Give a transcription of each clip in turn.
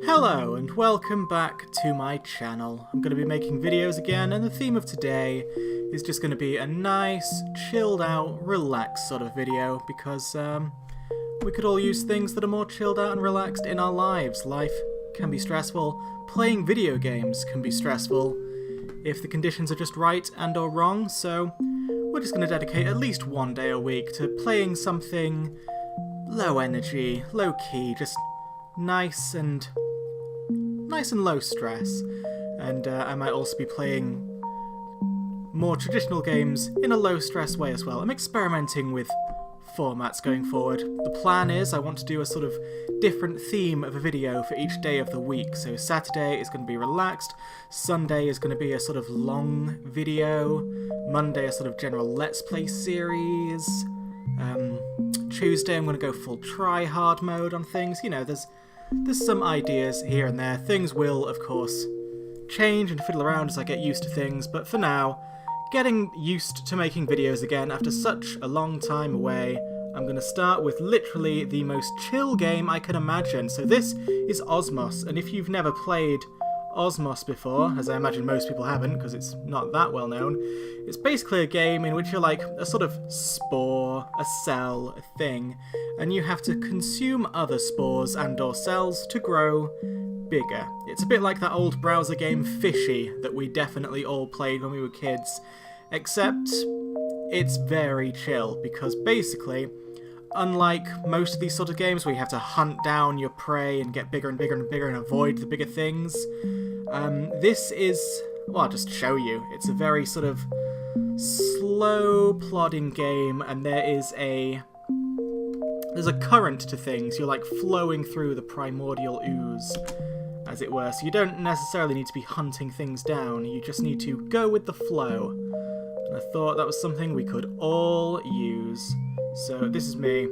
Hello and welcome back to my channel. I'm going to be making videos again, and the theme of today is just going to be a nice, chilled out, relaxed sort of video because we could all use things that are more chilled out and relaxed in our lives. Life can be stressful, playing video games can be stressful if the conditions are just right and or wrong, so we're just going to dedicate at least one day a week to playing something low energy, low key, just nice and low stress. And I might also be playing more traditional games in a low stress way as well. I'm experimenting with formats going forward. The plan is I want to do a sort of different theme of a video for each day of the week. So Saturday is going to be relaxed, Sunday is going to be a sort of long video, Monday a sort of general Let's Play series, Tuesday I'm going to go full try-hard mode on things. You know, there's some ideas here and there. Things will, of course, change and fiddle around as I get used to things, but for now, getting used to making videos again after such a long time away, I'm going to start with literally the most chill game I can imagine. So this is Osmos, and if you've never played Osmos before, as I imagine most people haven't because it's not that well known, it's basically a game in which you're like a sort of spore, a cell, a thing, and you have to consume other spores and or cells to grow bigger. It's a bit like that old browser game Fishy that we definitely all played when we were kids, except it's very chill because basically, unlike most of these sort of games where you have to hunt down your prey and get bigger and bigger and bigger and avoid the bigger things, this is, well, I'll just show you. It's a very sort of slow, plodding game, and there's a current to things. You're like flowing through the primordial ooze, as it were, so you don't necessarily need to be hunting things down, you just need to go with the flow. And I thought that was something we could all use. So this is me.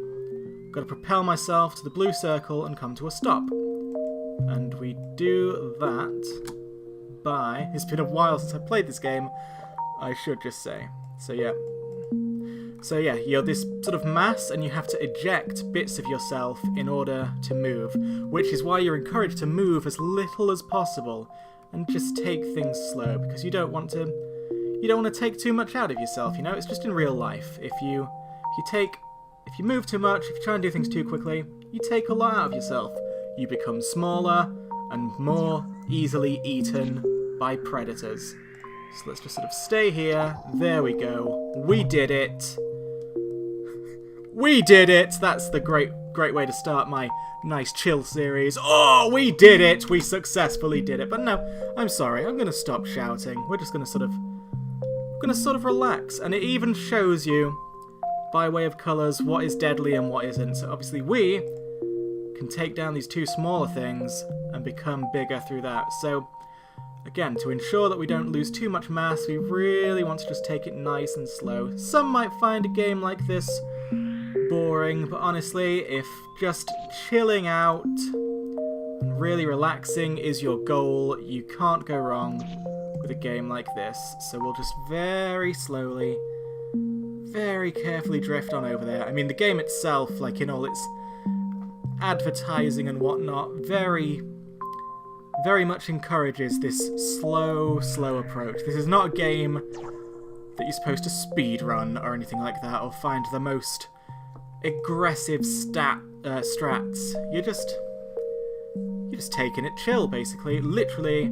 Got to propel myself to the blue circle and come to a stop. And we do that by... It's been a while since I played this game, I should just say. So yeah, you're this sort of mass and you have to eject bits of yourself in order to move, which is why you're encouraged to move as little as possible and just take things slow, because you don't want to take too much out of yourself, you know? It's just in real life. If you move too much, if you try and do things too quickly, you take a lot out of yourself. You become smaller and more easily eaten by predators. So let's just sort of stay here. There we go. We did it. We did it! That's the great way to start my nice chill series. Oh, we did it! We successfully did it. But no, I'm sorry. I'm going to stop shouting. We're just going to sort of relax. And it even shows you, by way of colours, what is deadly and what isn't. So obviously we can take down these two smaller things and become bigger through that. So again, to ensure that we don't lose too much mass, we really want to just take it nice and slow. Some might find a game like this boring, but honestly, if just chilling out and really relaxing is your goal, you can't go wrong with a game like this. So we'll just very slowly, very carefully drift on over there. I mean, the game itself, like in all its advertising and whatnot, very much encourages this slow approach. This is not a game that you're supposed to speed run or anything like that, or find the most aggressive strats. You're just taking it chill, basically, literally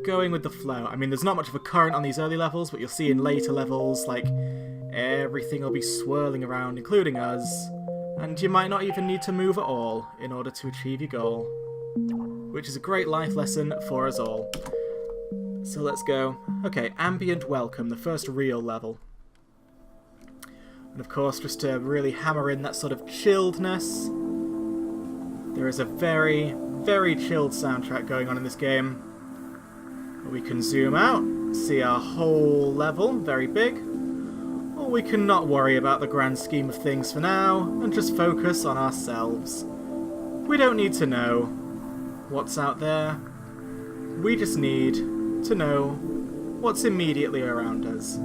going with the flow. I mean, there's not much of a current on these early levels, but you'll see in later levels, like, everything will be swirling around, including us, and you might not even need to move at all in order to achieve your goal, which is a great life lesson for us all. So let's go. Okay, Ambient Welcome, the first real level. And of course, just to really hammer in that sort of chilledness, there is a very, very chilled soundtrack going on in this game. We can zoom out, see our whole level, very big, or we can not worry about the grand scheme of things for now, and just focus on ourselves. We don't need to know what's out there, we just need to know what's immediately around us.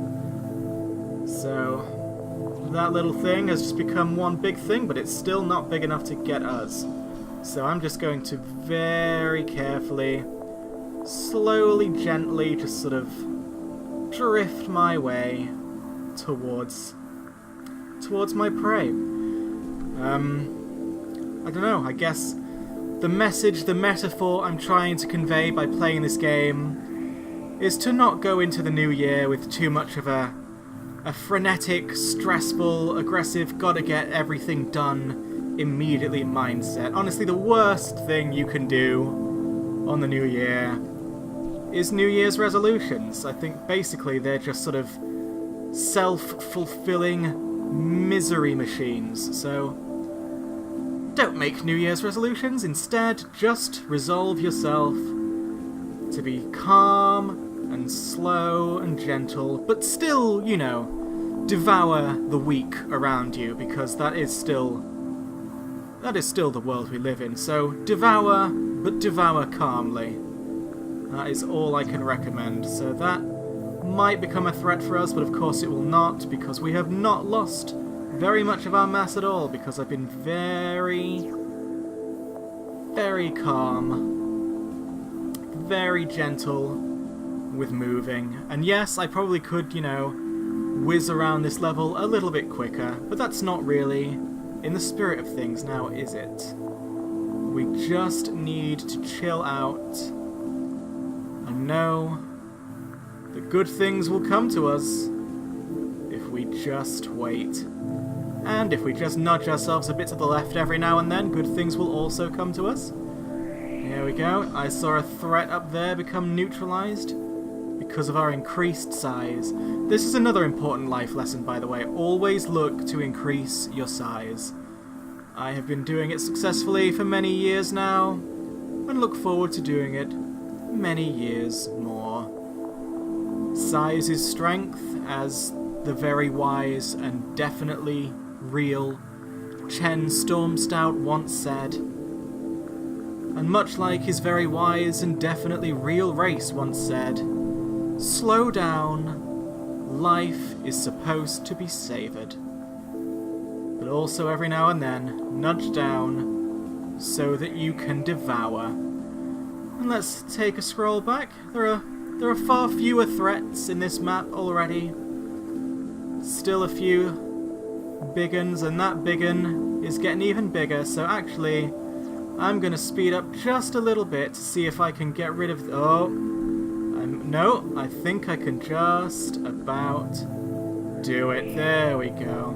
So that little thing has just become one big thing, but it's still not big enough to get us. So I'm just going to very carefully, slowly, gently, just sort of drift my way towards my prey. I don't know, I guess the message, the metaphor I'm trying to convey by playing this game is to not go into the new year with too much of a frenetic, stressful, aggressive, gotta get everything done immediately mindset. Honestly, the worst thing you can do on the new year is New Year's resolutions. I think basically they're just sort of self-fulfilling misery machines, so don't make New Year's resolutions. Instead, just resolve yourself to be calm and slow and gentle, but still, you know, devour the weak around you, because that is still the world we live in. So devour, but devour calmly. That is all I can recommend. So that might become a threat for us, but of course it will not, because we have not lost very much of our mass at all, because I've been very, very calm, very gentle with moving. And yes, I probably could, you know, whiz around this level a little bit quicker, but that's not really in the spirit of things now, is it? We just need to chill out and know that good things will come to us if we just wait. And if we just nudge ourselves a bit to the left every now and then, good things will also come to us. Here we go. I saw a threat up there become neutralized because of our increased size. This is another important life lesson, by the way. Always look to increase your size. I have been doing it successfully for many years now, and look forward to doing it many years more. Size is strength, as the very wise and definitely real Chen Stormstout once said. And much like his very wise and definitely real race once said, slow down, life is supposed to be savoured. But also every now and then, nudge down so that you can devour. And let's take a scroll back. There are far fewer threats in this map already. Still a few big uns, and that big un is getting even bigger, so actually I'm going to speed up just a little bit to see if I can get rid of... no, I think I can just about do it. There we go.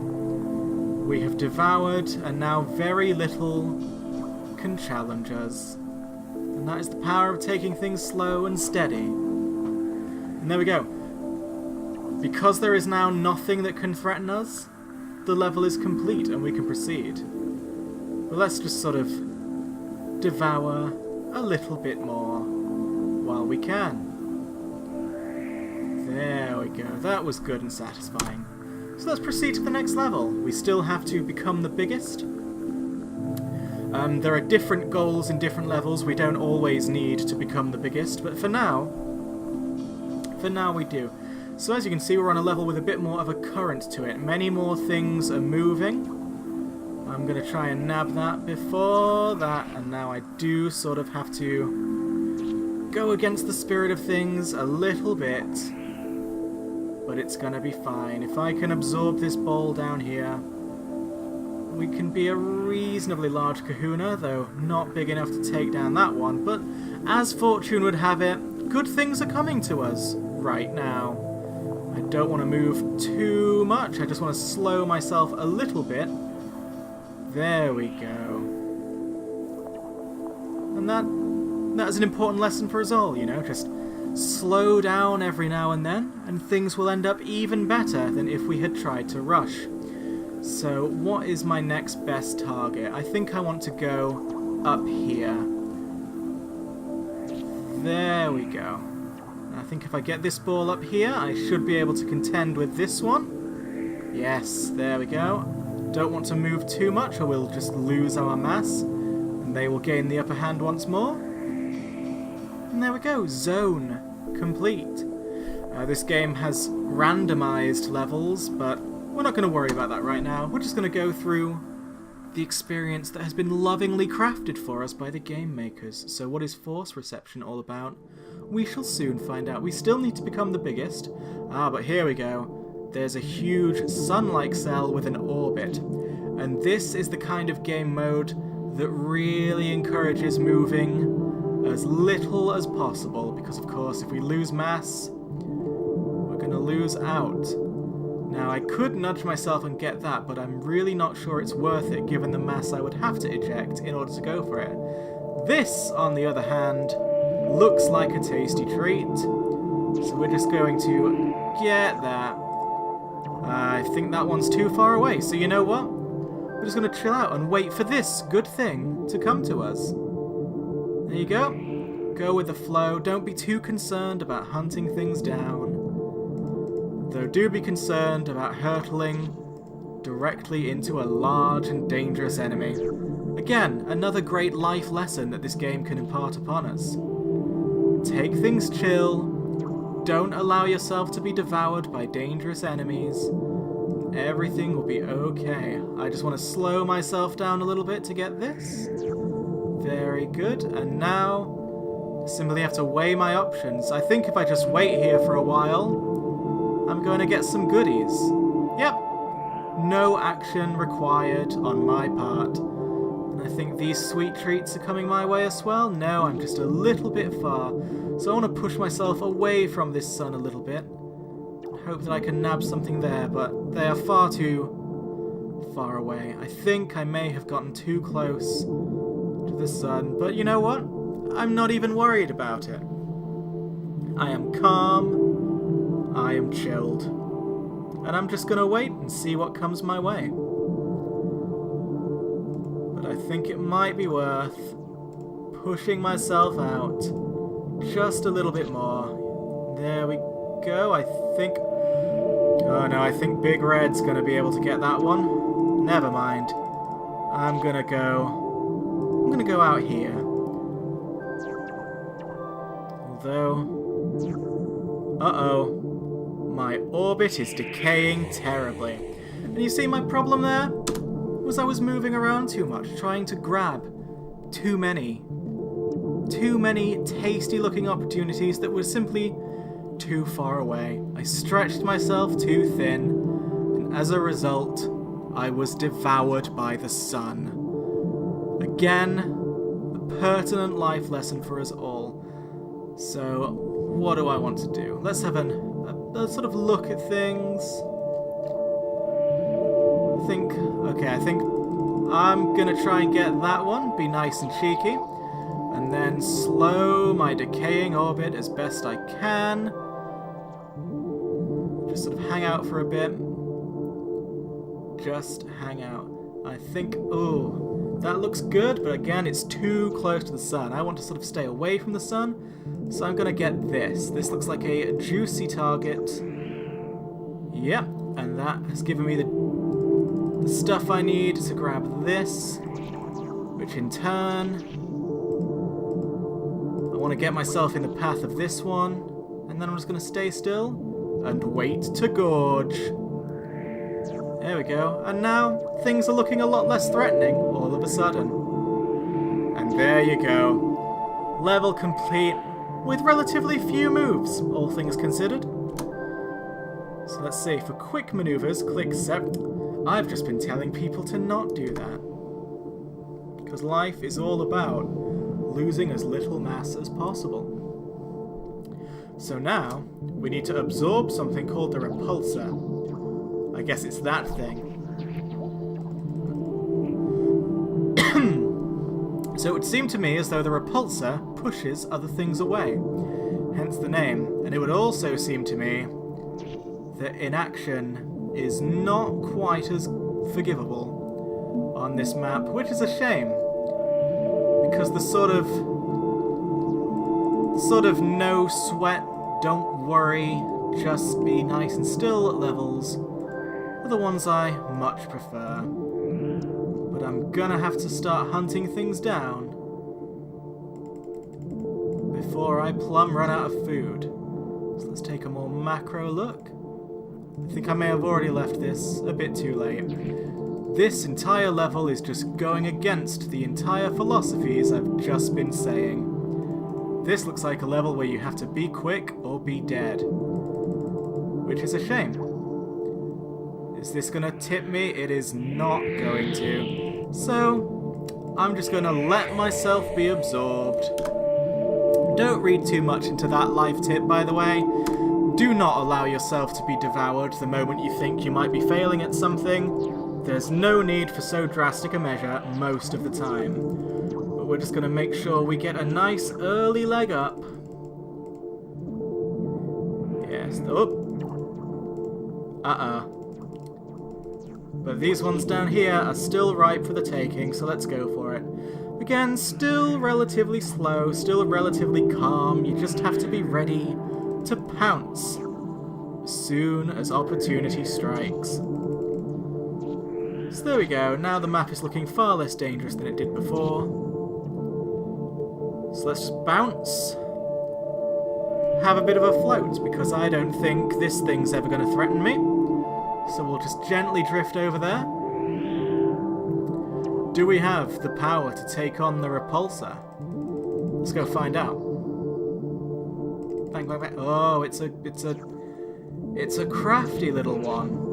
We have devoured, and now very little can challenge us. And that is the power of taking things slow and steady. And there we go. Because there is now nothing that can threaten us, the level is complete and we can proceed. But let's just sort of devour a little bit more while we can. There we go. That was good and satisfying. So let's proceed to the next level. We still have to become the biggest. There are different goals in different levels. We don't always need to become the biggest, but for now we do. So as you can see, we're on a level with a bit more of a current to it. Many more things are moving. I'm going to try and nab that before that, and now I do sort of have to go against the spirit of things a little bit. But it's going to be fine. If I can absorb this ball down here, we can be a reasonably large kahuna, though not big enough to take down that one. But as fortune would have it, good things are coming to us right now. I don't want to move too much, I just want to slow myself a little bit. There we go. And that is an important lesson for us all, you know, just slow down every now and then, and things will end up even better than if we had tried to rush. So what is my next best target? I think I want to go up here. There we go. I think if I get this ball up here, I should be able to contend with this one. Yes, there we go. Don't want to move too much or we'll just lose our mass, and they will gain the upper hand once more. And there we go, zone complete. This game has randomized levels, but we're not going to worry about that right now. We're just going to go through the experience that has been lovingly crafted for us by the game makers. So what is force reception all about? We shall soon find out. We still need to become the biggest. But here we go. There's a huge sun-like cell with an orbit. And this is the kind of game mode that really encourages moving as little as possible. Because of course, if we lose mass, we're going to lose out. Now, I could nudge myself and get that, but I'm really not sure it's worth it given the mass I would have to eject in order to go for it. This, on the other hand, looks like a tasty treat. So we're just going to get that. I think that one's too far away, so you know what? We're just going to chill out and wait for this good thing to come to us. There you go. Go with the flow. Don't be too concerned about hunting things down. Though do be concerned about hurtling directly into a large and dangerous enemy. Again, another great life lesson that this game can impart upon us. Take things chill, don't allow yourself to be devoured by dangerous enemies. Everything will be okay. I just want to slow myself down a little bit to get this. Very good, and now simply have to weigh my options. I think if I just wait here for a while, I'm going to get some goodies. Yep. No action required on my part. And I think these sweet treats are coming my way as well. No, I'm just a little bit far. So I want to push myself away from this sun a little bit. Hope that I can nab something there, but they are far too far away. I think I may have gotten too close to the sun. But you know what? I'm not even worried about it. I am calm. I am chilled, and I'm just gonna wait and see what comes my way. But I think it might be worth pushing myself out just a little bit more. There we go, I think... Oh no, I think Big Red's gonna be able to get that one. Never mind. I'm gonna go out here. Although... Uh-oh. My orbit is decaying terribly. And you see my problem there? Was I was moving around too much, trying to grab too many tasty looking opportunities that were simply too far away. I stretched myself too thin, and as a result, I was devoured by the sun. Again, a pertinent life lesson for us all. So, what do I want to do? Let's have a sort of look at things. I think I'm gonna try and get that one, be nice and cheeky, and then slow my decaying orbit as best I can. Just sort of hang out for a bit. Just hang out. I think, ooh, that looks good, but again, it's too close to the sun. I want to sort of stay away from the sun, so I'm gonna get this. This looks like a juicy target. Yep, and that has given me the stuff I need to grab this, which in turn, I want to get myself in the path of this one, and then I'm just gonna stay still and wait to gorge. There we go, and now things are looking a lot less threatening all of a sudden. And there you go. Level complete with relatively few moves, all things considered. So let's see, for quick maneuvers, click set. I've just been telling people to not do that. Because life is all about losing as little mass as possible. So now, we need to absorb something called the repulsor. I guess it's that thing. So it would seem to me as though the repulsor pushes other things away, hence the name. And it would also seem to me that inaction is not quite as forgivable on this map, which is a shame, because the sort of no sweat, don't worry, just be nice and still levels are the ones I much prefer. But I'm gonna have to start hunting things down before I plumb run out of food. So let's take a more macro look. I think I may have already left this a bit too late. This entire level is just going against the entire philosophies I've just been saying. This looks like a level where you have to be quick or be dead. Which is a shame. Is this gonna tip me? It is not going to. So, I'm just gonna let myself be absorbed. Don't read too much into that life tip, by the way. Do not allow yourself to be devoured the moment you think you might be failing at something. There's no need for so drastic a measure most of the time. But we're just going to make sure we get a nice early leg up. Yes, oh. But these ones down here are still ripe for the taking, so let's go for it. Again, still relatively slow, still relatively calm. You just have to be ready to pounce as soon as opportunity strikes. So there we go, now the map is looking far less dangerous than it did before. So let's just bounce. Have a bit of a float, because I don't think this thing's ever going to threaten me. So we'll just gently drift over there. Do we have the power to take on the repulsor? Let's go find out. Bang, bang, bang. Oh, it's a crafty little one.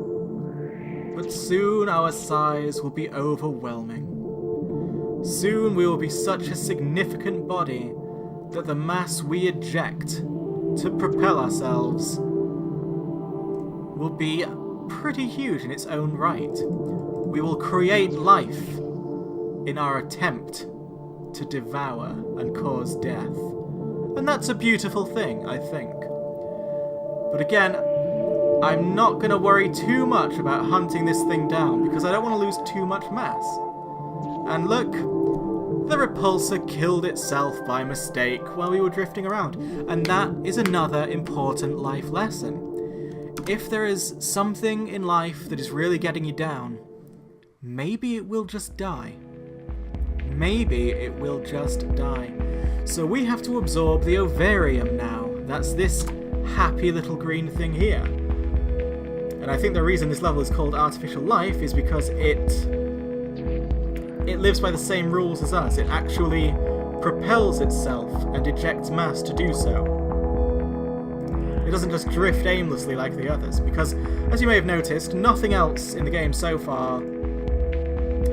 But soon our size will be overwhelming. Soon we will be such a significant body that the mass we eject to propel ourselves will be pretty huge in its own right. We will create life in our attempt to devour and cause death. And that's a beautiful thing, I think. But again, I'm not going to worry too much about hunting this thing down, because I don't want to lose too much mass. And look, the repulsor killed itself by mistake while we were drifting around. And that is another important life lesson. If there is something in life that is really getting you down, maybe it will just die. Maybe it will just die. So we have to absorb the ovarium now. That's this happy little green thing here. And I think the reason this level is called Artificial Life is because it lives by the same rules as us. It actually propels itself and ejects mass to do so. It doesn't just drift aimlessly like the others, because, as you may have noticed, nothing else in the game so far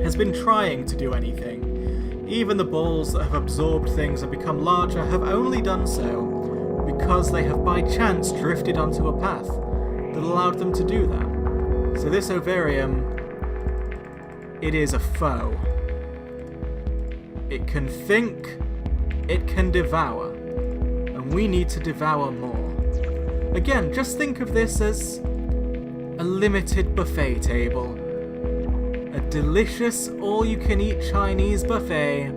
has been trying to do anything. Even the balls that have absorbed things and become larger have only done so because they have by chance drifted onto a path that allowed them to do that. So this ovarium, it is a foe. It can think, it can devour, and we need to devour more. Again, just think of this as a limited buffet table. A delicious all-you-can-eat Chinese buffet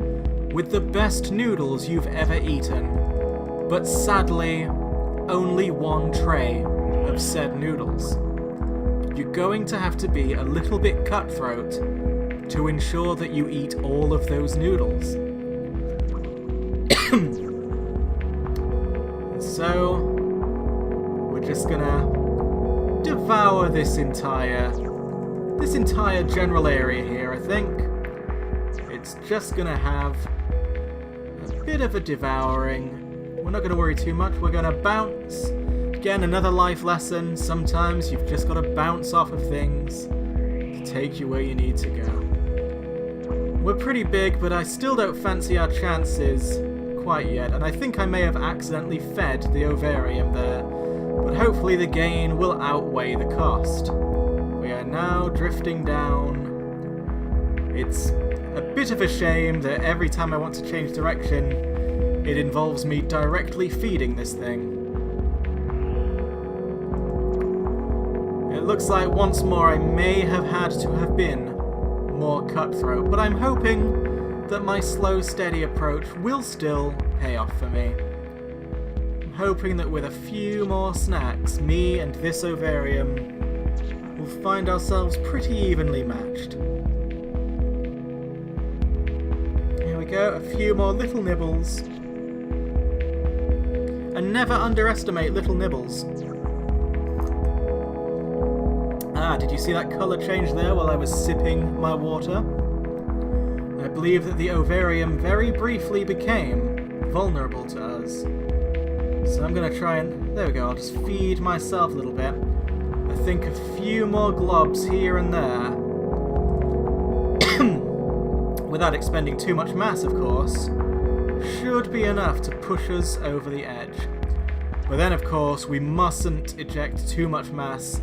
with the best noodles you've ever eaten. But sadly, only one tray of said noodles. You're going to have to be a little bit cutthroat to ensure that you eat all of those noodles. So, we're just gonna devour this entire general area here, I think. It's just gonna have a bit of a devouring. We're not gonna worry too much, we're gonna bounce. Again, another life lesson. Sometimes you've just gotta bounce off of things to take you where you need to go. We're pretty big, but I still don't fancy our chances quite yet, and I think I may have accidentally fed the ovarium there, but hopefully the gain will outweigh the cost. We are now drifting down. It's a bit of a shame that every time I want to change direction, it involves me directly feeding this thing. It looks like once more I may have had to have been more cutthroat, but I'm hoping that my slow, steady approach will still pay off for me. I'm hoping that with a few more snacks, me and this ovarium will find ourselves pretty evenly matched. Here we go, a few more little nibbles. And never underestimate little nibbles. Ah, did you see that colour change there while I was sipping my water? I believe that the ovarium very briefly became vulnerable to us. So I'm going to try and... There we go, I'll just feed myself a little bit. I think a few more globs here and there, without expending too much mass, of course, should be enough to push us over the edge. But then, of course, we mustn't eject too much mass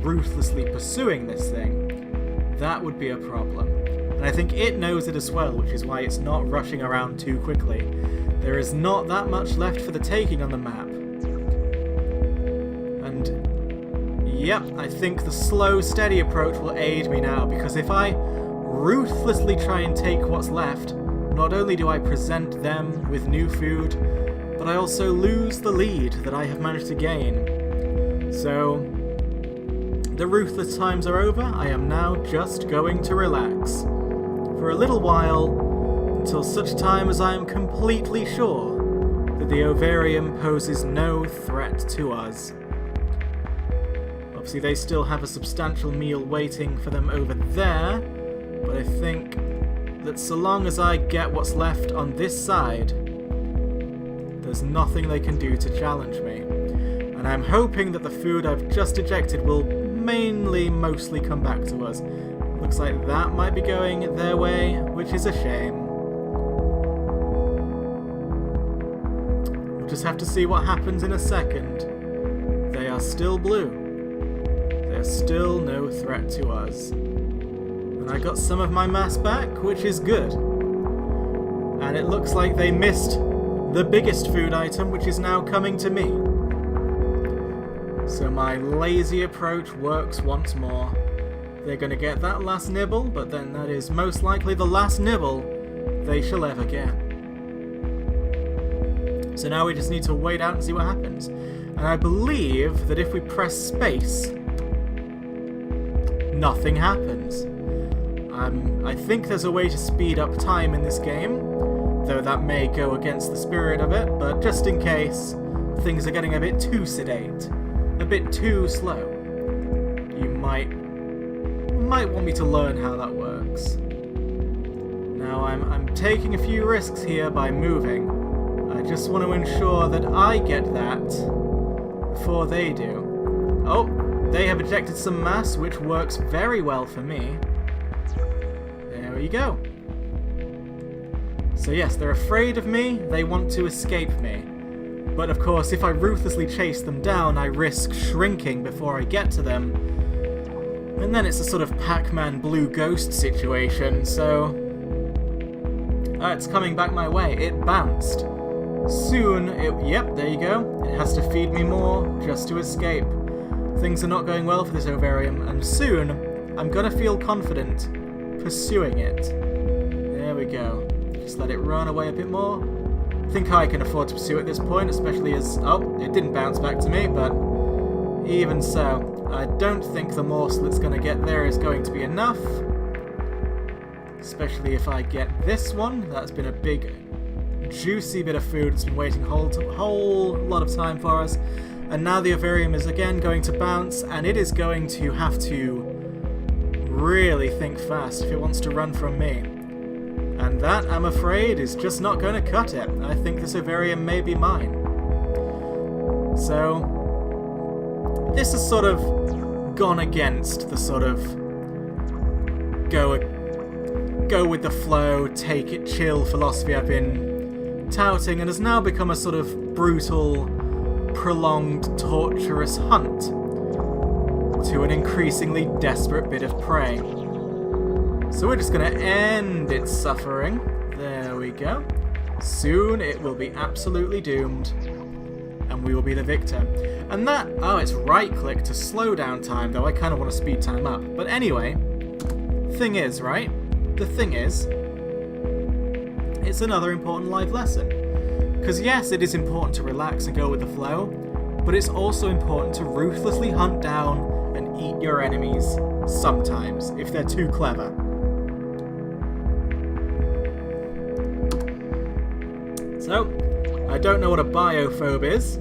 ruthlessly pursuing this thing. That would be a problem. And I think it knows it as well, which is why it's not rushing around too quickly. There is not that much left for the taking on the map. And, yep, I think the slow, steady approach will aid me now, because if I ruthlessly try and take what's left, not only do I present them with new food, but I also lose the lead that I have managed to gain. So, the ruthless times are over. I am now just going to relax for a little while, until such time as I am completely sure that the ovarium poses no threat to us. Obviously they still have a substantial meal waiting for them over there, but I think that so long as I get what's left on this side, there's nothing they can do to challenge me. And I'm hoping that the food I've just ejected will mostly come back to us. Looks like that might be going their way, which is a shame. We'll just have to see what happens in a second. They are still blue. They're still no threat to us. And I got some of my mass back, which is good. And it looks like they missed the biggest food item, which is now coming to me. So my lazy approach works once more. They're going to get that last nibble, but then that is most likely the last nibble they shall ever get. So now we just need to wait out and see what happens. And I believe that if we press space, nothing happens. I think there's a way to speed up time in this game, though that may go against the spirit of it, but just in case things are getting a bit too sedate, a bit too slow, you might want me to learn how that works. Now I'm taking a few risks here by moving. I just want to ensure that I get that before they do. Oh, they have ejected some mass, which works very well for me. There we go. So yes, they're afraid of me, they want to escape me. But of course, if I ruthlessly chase them down, I risk shrinking before I get to them. And then it's a sort of Pac-Man Blue Ghost situation, so... it's coming back my way. It bounced. Soon, yep, there you go. It has to feed me more just to escape. Things are not going well for this ovarium, and soon, I'm gonna feel confident pursuing it. There we go. Just let it run away a bit more. I think I can afford to pursue at this point, especially as... Oh, it didn't bounce back to me, but even so, I don't think the morsel it's going to get there is going to be enough. Especially if I get this one. That's been a big, juicy bit of food. It's been waiting a whole lot of time for us. And now the ovarium is again going to bounce, and it is going to have to really think fast if it wants to run from me. And that, I'm afraid, is just not going to cut it. I think this ovarium may be mine. So, this has sort of gone against the sort of go with the flow, take it chill philosophy I've been touting, and has now become a sort of brutal, prolonged, torturous hunt to an increasingly desperate bit of prey. So we're just going to end its suffering. There we go. Soon it will be absolutely doomed, and we will be the victor. And that... Oh, it's right-click to slow down time, though I kind of want to speed time up. But anyway, thing is, right? The thing is, it's another important life lesson. Because yes, it is important to relax and go with the flow, but it's also important to ruthlessly hunt down and eat your enemies sometimes, if they're too clever. So, I don't know what a biophobe is,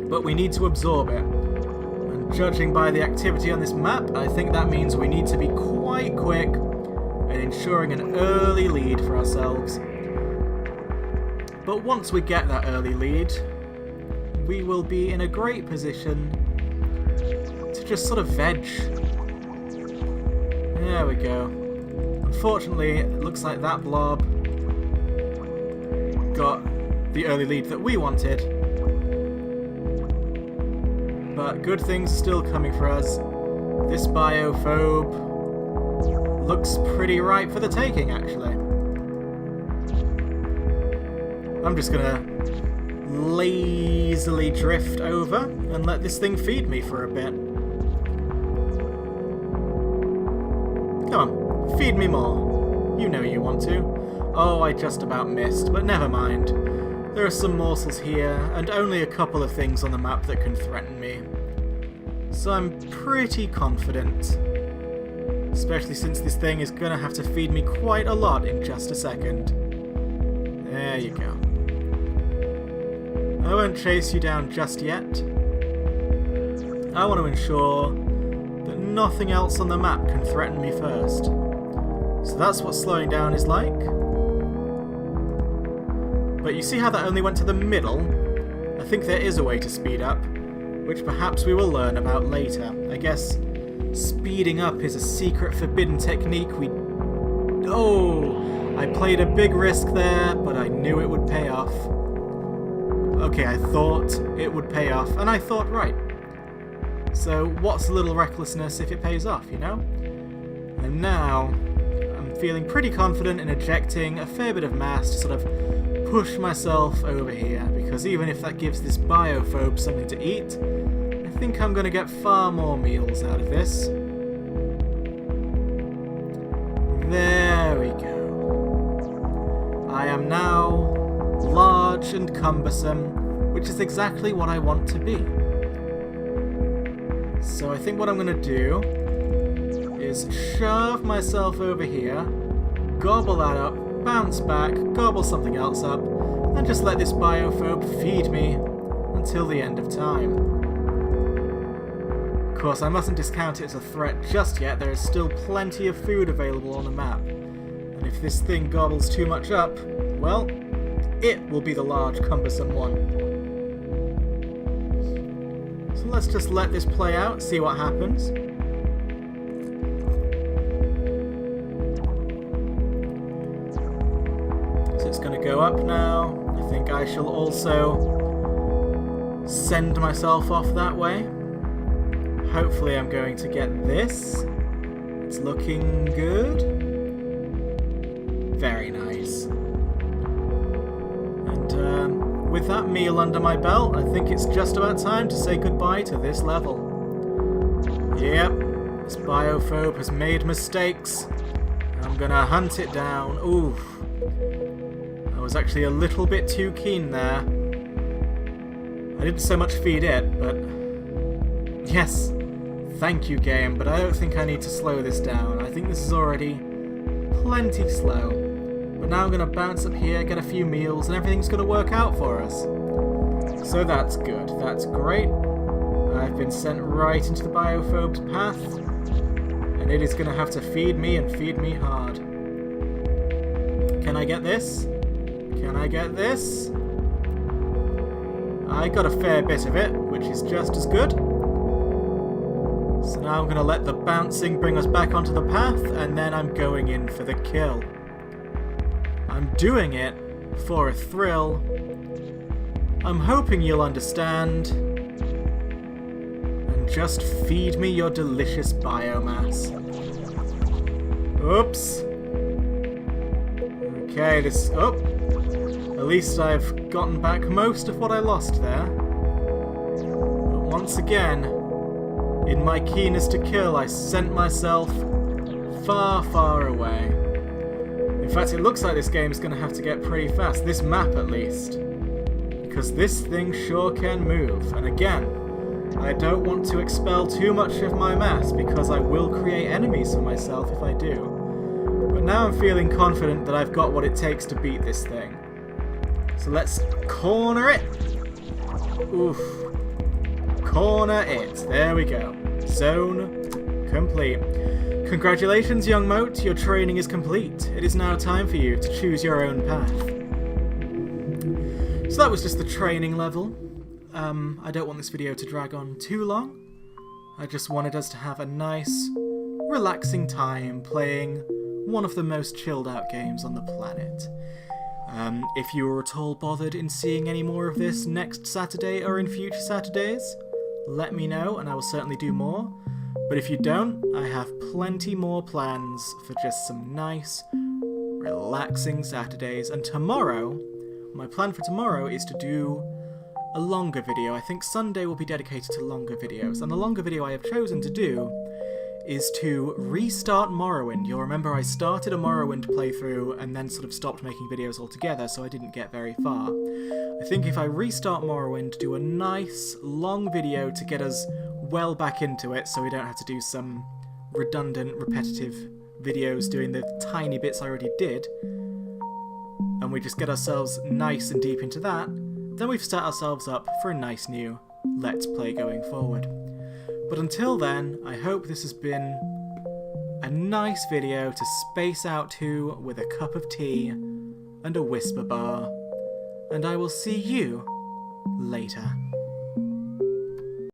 but we need to absorb it. And judging by the activity on this map, I think that means we need to be quite quick and ensuring an early lead for ourselves. But once we get that early lead, we will be in a great position to just sort of veg. There we go. Unfortunately, it looks like that blob got the early lead that we wanted. But good things are still coming for us. This biophobe looks pretty ripe for the taking, actually. I'm just gonna lazily drift over and let this thing feed me for a bit. Come on, feed me more. You know you want to. Oh, I just about missed, but never mind. There are some morsels here, and only a couple of things on the map that can threaten me. So I'm pretty confident. Especially since this thing is gonna have to feed me quite a lot in just a second. There you go. I won't chase you down just yet. I want to ensure that nothing else on the map can threaten me first. So that's what slowing down is like. But you see how that only went to the middle? I think there is a way to speed up, which perhaps we will learn about later. I guess speeding up is a secret forbidden technique Oh! I played a big risk there, but I knew it would pay off. Okay, I thought it would pay off, and I thought right. So what's a little recklessness if it pays off, you know? And now, I'm feeling pretty confident in ejecting a fair bit of mass to sort of push myself over here, because even if that gives this biophobe something to eat, I think I'm going to get far more meals out of this. There we go. I am now large and cumbersome, which is exactly what I want to be. So I think what I'm going to do is shove myself over here, gobble that up, bounce back, gobble something else up, and just let this biophobe feed me until the end of time. Of course, I mustn't discount it as a threat just yet. There is still plenty of food available on the map. And if this thing gobbles too much up, well, it will be the large, cumbersome one. So let's just let this play out, see what happens. So it's going to go up now. I think I shall also send myself off that way. Hopefully I'm going to get this. It's looking good. Very nice. And with that meal under my belt, I think it's just about time to say goodbye to this level. Yep, this biophobe has made mistakes. I'm gonna hunt it down. Oof. I was actually a little bit too keen there. I didn't so much feed it, but... Yes, thank you game, but I don't think I need to slow this down. I think this is already plenty slow. But now I'm going to bounce up here, get a few meals, and everything's going to work out for us. So that's good. That's great. I've been sent right into the biophobe's path, and it is going to have to feed me and feed me hard. Can I get this? Can I get this? I got a fair bit of it, which is just as good. So now I'm going to let the bouncing bring us back onto the path, and then I'm going in for the kill. I'm doing it for a thrill. I'm hoping you'll understand. And just feed me your delicious biomass. Oops. Okay, this... Oh! At least I've gotten back most of what I lost there. But once again, in my keenness to kill, I sent myself far, far away. In fact, it looks like this game's going to have to get pretty fast. This map, at least. Because this thing sure can move. And again, I don't want to expel too much of my mass, because I will create enemies for myself if I do. But now I'm feeling confident that I've got what it takes to beat this thing. So let's corner it. Oof. corner it. There we go. Zone complete. Congratulations, young moat. Your training is complete. It is now time for you to choose your own path. So that was just the training level. I don't want this video to drag on too long. I just wanted us to have a nice, relaxing time playing one of the most chilled out games on the planet. If you were at all bothered in seeing any more of this next Saturday or in future Saturdays, let me know and I will certainly do more. But if you don't, I have plenty more plans for just some nice, relaxing Saturdays. And tomorrow, my plan for tomorrow is to do a longer video. I think Sunday will be dedicated to longer videos. And the longer video I have chosen to do is to restart Morrowind. You'll remember I started a Morrowind playthrough and then sort of stopped making videos altogether, so I didn't get very far. I think if I restart Morrowind, do a nice long video to get us well back into it so we don't have to do some redundant, repetitive videos doing the tiny bits I already did, and we just get ourselves nice and deep into that, then we've set ourselves up for a nice new Let's Play going forward. But until then, I hope this has been a nice video to space out to with a cup of tea and a whisper bar, and I will see you later.